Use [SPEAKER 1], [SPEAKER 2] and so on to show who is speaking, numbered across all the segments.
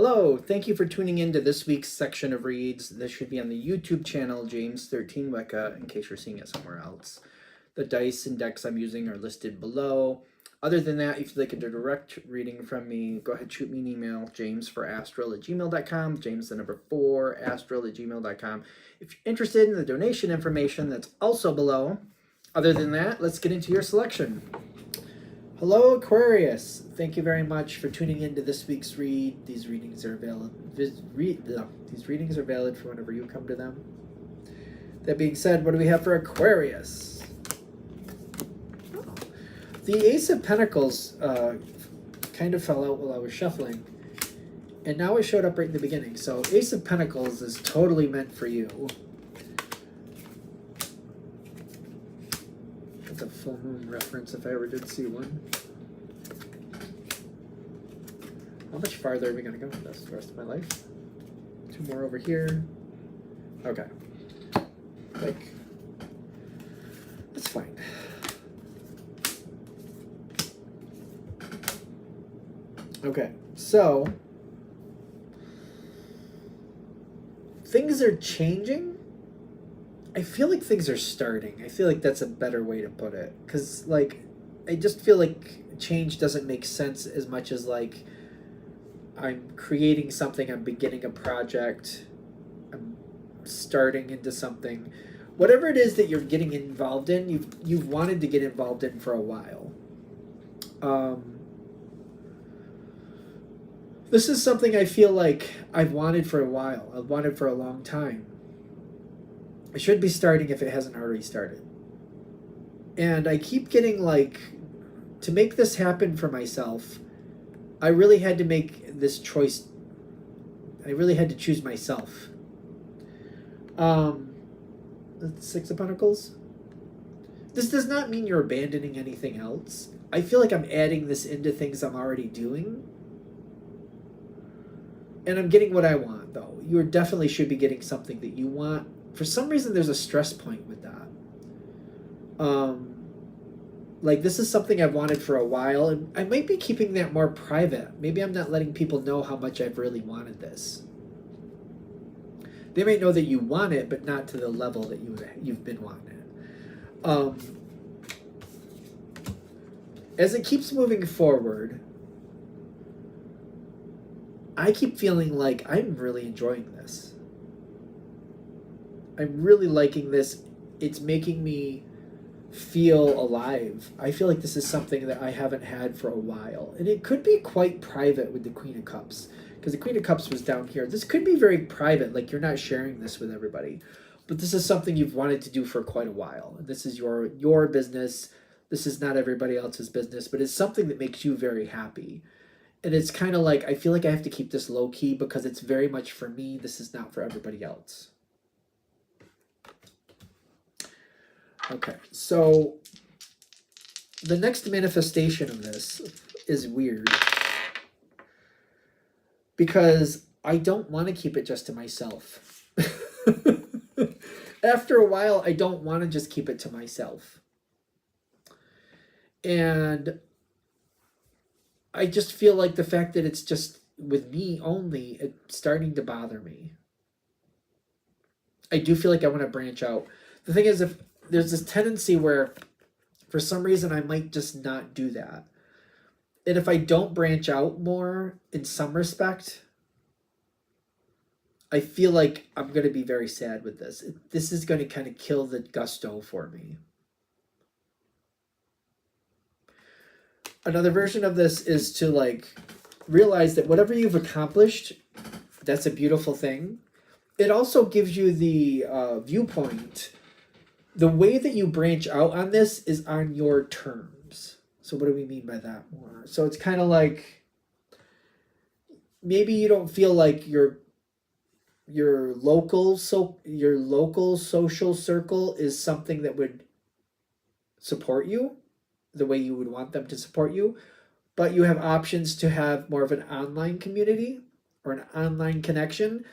[SPEAKER 1] Hello, thank you for tuning in to this week's section of reads. This should be on the YouTube channel James13 Wicca in case you're seeing it somewhere else. The dice and decks I'm using are listed below. Other than that, if you'd like a direct reading from me, go ahead, shoot me an email, james4astral@gmail.com, james the number 4 astral@gmail.com. If you're interested in the donation information, that's also below. Other than that, let's get into your selection. Hello, Aquarius. Thank you very much for tuning in to this week's read. These readings are valid. These readings are valid for whenever you come to them. That being said, what do we have for Aquarius? Oh. The Ace of Pentacles kind of fell out while I was shuffling, and now it showed up right in the beginning. So Ace of Pentacles is totally meant for you. A full moon reference if I ever did see one. How much farther are we going to go with this the rest of my life? 2 more over here. Okay. Like, that's fine. Okay, so things are changing. I feel like things are starting. I feel like that's a better way to put it. Because, like, I just feel like change doesn't make sense as much as, like, I'm creating something, I'm beginning a project, I'm starting into something. Whatever it is that you're getting involved in, you've wanted to get involved in for a while. This is something I feel like I've wanted for a while. I've wanted for a long time. It should be starting if it hasn't already started. And I keep getting, like, to make this happen for myself, I really had to make this choice. I really had to choose myself. The 6 of Pentacles. This does not mean you're abandoning anything else. I feel like I'm adding this into things I'm already doing. And I'm getting what I want, though. You definitely should be getting something that you want. For some reason, there's a stress point with that. Like, this is something I've wanted for a while, and I might be keeping that more private. Maybe I'm not letting people know how much I've really wanted this. They may know that you want it, but not to the level that you've been wanting it. As it keeps moving forward, I keep feeling like I'm really enjoying this. I'm really liking this. It's making me feel alive. I feel like this is something that I haven't had for a while. And it could be quite private with the Queen of Cups. Because the Queen of Cups was down here. This could be very private. Like, you're not sharing this with everybody. But this is something you've wanted to do for quite a while. And this is your business. This is not everybody else's business. But it's something that makes you very happy. And it's kind of like, I feel like I have to keep this low key because it's very much for me. This is not for everybody else. Okay, so the next manifestation of this is weird because I don't want to keep it just to myself. After a while, I don't want to just keep it to myself. And I just feel like the fact that it's just with me only, it's starting to bother me. I do feel like I want to branch out. The thing is, if there's this tendency where for some reason I might just not do that. And if I don't branch out more in some respect, I feel like I'm going to be very sad with this. This is going to kind of kill the gusto for me. Another version of this is to, like, realize that whatever you've accomplished, that's a beautiful thing. It also gives you the viewpoint. The way that you branch out on this is on your terms. So what do we mean by that more? So it's kind of like, maybe you don't feel like your local social circle is something that would support you the way you would want them to support you, but you have options to have more of an online community or an online connection.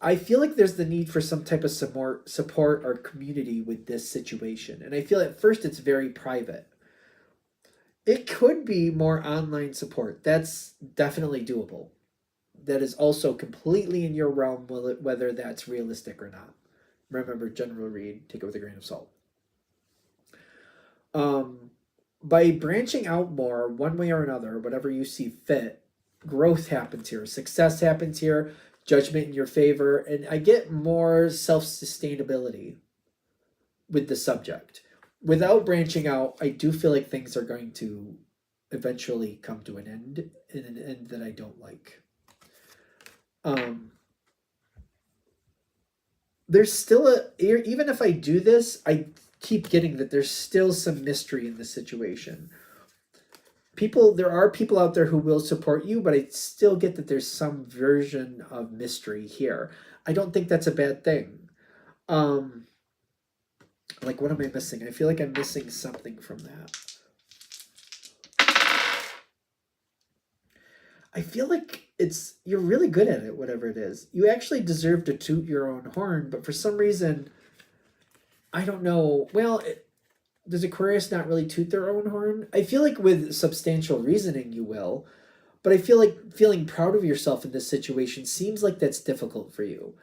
[SPEAKER 1] I feel like there's the need for some type of support or community with this situation. And I feel at first it's very private. It could be more online support. That's definitely doable. that is also completely in your realm, whether that's realistic or not. Remember, general read, take it with a grain of salt. By branching out more, one way or another, whatever you see fit, growth happens here, success happens here, judgment in your favor, and I get more self-sustainability with the subject. Without branching out, I do feel like things are going to eventually come to an end, and an end that I don't like. There's still even if I do this, I keep getting that there's still some mystery in the situation. There are people out there who will support you, but I still get that there's some version of mystery here. I don't think that's a bad thing. Like, what am I missing? I feel like I'm missing something from that. I feel like you're really good at it, whatever it is. You actually deserve to toot your own horn, but for some reason, I don't know. Well, does Aquarius not really toot their own horn? I feel like with substantial reasoning you will, but I feel like feeling proud of yourself in this situation seems like that's difficult for you.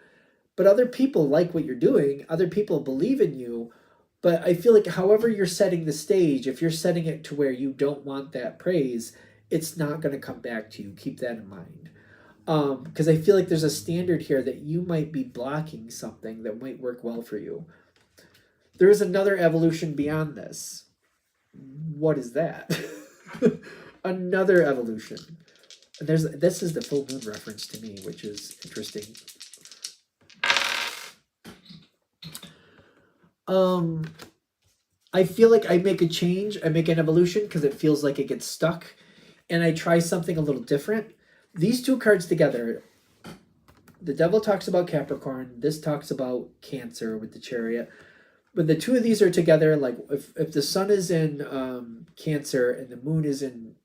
[SPEAKER 1] But other people like what you're doing, other people believe in you, but I feel like however you're setting the stage, if you're setting it to where you don't want that praise, it's not going to come back to you. Keep that in mind. Because I feel like there's a standard here that you might be blocking something that might work well for you. There is another evolution beyond this. What is that? Another evolution. And this is the full moon reference to me, which is interesting. I feel like I make a change, I make an evolution because it feels like it gets stuck, and I try something a little different. These two cards together, the Devil talks about Capricorn, this talks about Cancer with the Chariot. But the two of these are together, like if the sun is in Cancer and the moon is in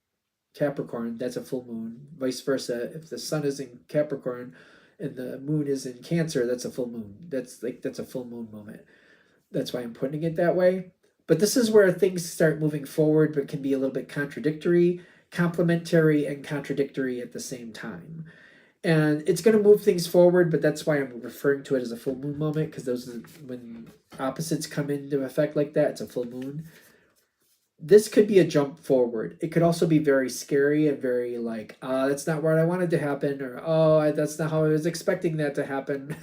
[SPEAKER 1] Capricorn, that's a full moon. Vice versa, if the sun is in Capricorn and the moon is in Cancer, that's a full moon. That's a full moon moment. That's why I'm putting it that way. But this is where things start moving forward, but can be a little bit contradictory, complementary, and contradictory at the same time. And it's going to move things forward, but that's why I'm referring to it as a full moon moment, because those are when opposites come into effect like that, it's a full moon. This could be a jump forward. It could also be very scary and very like, that's not what I wanted to happen, or that's not how I was expecting that to happen.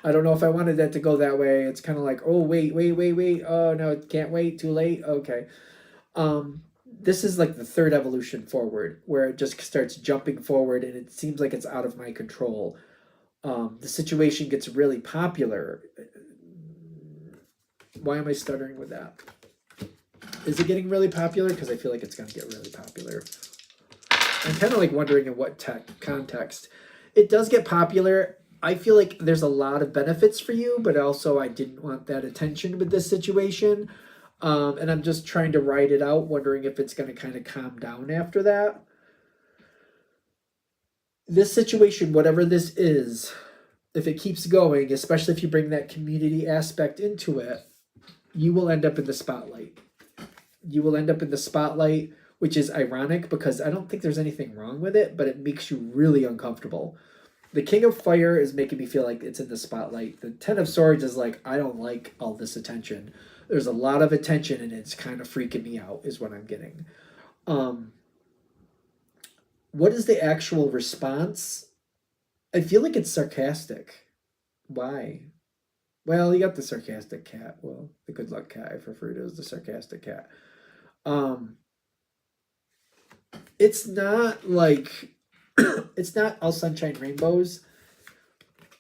[SPEAKER 1] I don't know if I wanted that to go that way. It's kind of like, oh, wait. Oh, no, can't wait, too late. Okay. This is like the third evolution forward, where it just starts jumping forward and it seems like it's out of my control. The situation gets really popular. Why am I stuttering with that? Is it getting really popular? Because I feel like it's going to get really popular. I'm kind of like wondering in what context. It does get popular. I feel like there's a lot of benefits for you, but also I didn't want that attention with this situation. And I'm just trying to ride it out, wondering if it's going to kind of calm down after that. This situation, whatever this is, if it keeps going, especially if you bring that community aspect into it, you will end up in the spotlight. You will end up in the spotlight, which is ironic because I don't think there's anything wrong with it, but it makes you really uncomfortable. The King of Fire is making me feel like it's in the spotlight. The Ten of Swords is like, I don't like all this attention. There's a lot of attention and it's kind of freaking me out is what I'm getting. What is the actual response? I feel like it's sarcastic. Why? Well, you got the sarcastic cat. Well, the good luck cat, I've referred to as the sarcastic cat. It's not like, it's not all sunshine rainbows.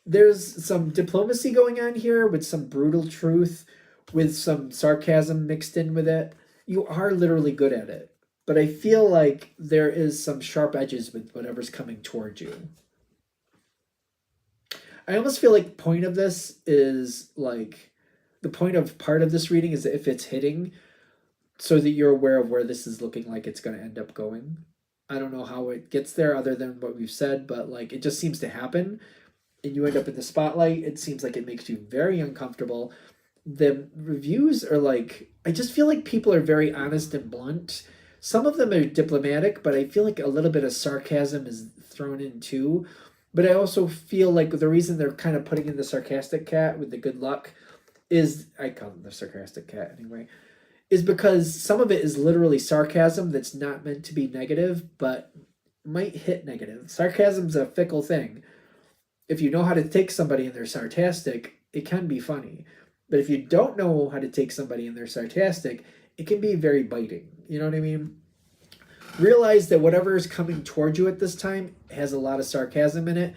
[SPEAKER 1] There's some diplomacy going on here with some brutal truth, with some sarcasm mixed in with it. You are literally good at it. But I feel like there is some sharp edges with whatever's coming towards you. I almost feel like the point of this is like, the point of part of this reading is if it's hitting, so that you're aware of where this is looking like it's going to end up going. I don't know how it gets there other than what we've said, but like it just seems to happen and you end up in the spotlight. It seems like it makes you very uncomfortable. The reviews are like, I just feel like people are very honest and blunt. Some of them are diplomatic, but I feel like a little bit of sarcasm is thrown in too. But I also feel like the reason they're kind of putting in the sarcastic cat with the good luck is, I call him the sarcastic cat anyway, is because some of it is literally sarcasm that's not meant to be negative, but might hit negative. Sarcasm's a fickle thing. If you know how to take somebody and they're sarcastic, it can be funny. But if you don't know how to take somebody and they're sarcastic, it can be very biting. You know what I mean? Realize that whatever is coming towards you at this time has a lot of sarcasm in it,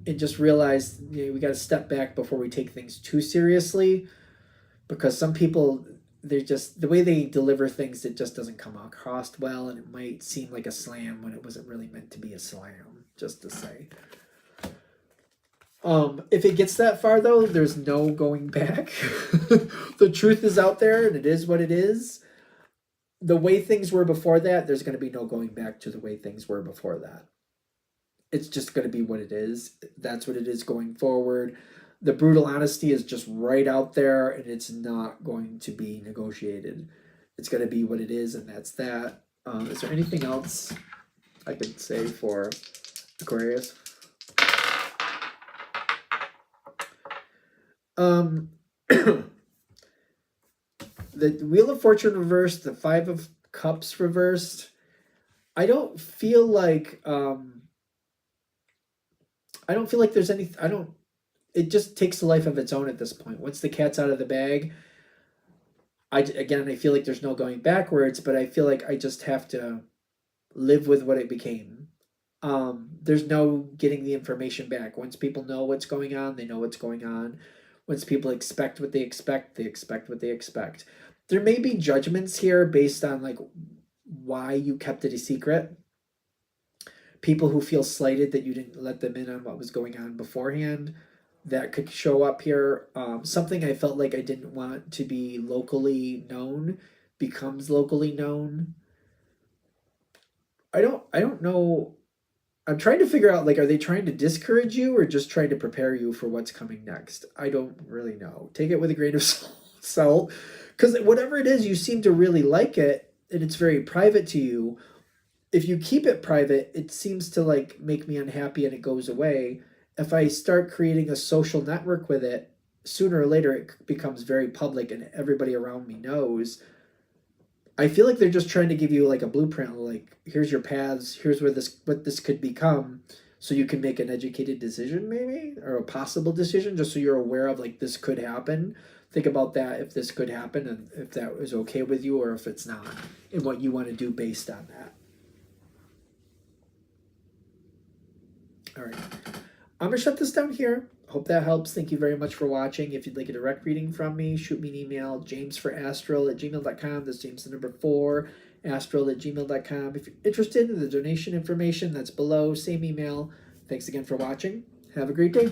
[SPEAKER 1] and just realize, you know, we got to step back before we take things too seriously, because some people, they just, the way they deliver things, it just doesn't come across well, and it might seem like a slam when it wasn't really meant to be a slam, just to say. If it gets that far though, there's no going back. The truth is out there and it is what it is. The way things were before that, there's going to be no going back to the way things were before that. It's just going to be what it is. That's what it is going forward. The brutal honesty is just right out there, and it's not going to be negotiated. It's going to be what it is, and that's that. Is there anything else I could say for Aquarius? The Wheel of Fortune reversed, the Five of Cups reversed. I don't feel like there's any, it just takes a life of its own at this point. Once the cat's out of the bag, I feel like there's no going backwards, but I feel like I just have to live with what it became. There's no getting the information back. Once people know what's going on, they know what's going on. Once people expect what they expect what they expect. There may be judgments here based on like why you kept it a secret. People who feel slighted that you didn't let them in on what was going on beforehand, that could show up here. Something I felt like I didn't want to be locally known becomes locally known. I don't know. I'm trying to figure out, like, are they trying to discourage you or just trying to prepare you for what's coming next? I don't really know. Take it with a grain of salt, because whatever it is, you seem to really like it, and it's very private to you. If you keep it private, it seems to like make me unhappy and it goes away. If I start creating a social network with it, sooner or later it becomes very public and everybody around me knows. I feel like they're just trying to give you like a blueprint, like here's your paths, here's what this could become, so you can make an educated decision, maybe, or a possible decision, just so you're aware of like this could happen. Think about that, if this could happen, and if that is okay with you or if it's not, and what you want to do based on that. All right, I'm gonna shut this down here. Hope that helps. Thank you very much for watching. If you'd like a direct reading from me, shoot me an email, jamesforastral@gmail.com. That's James the number 4, astral@gmail.com. If you're interested in the donation information, that's below, same email. Thanks again for watching. Have a great day.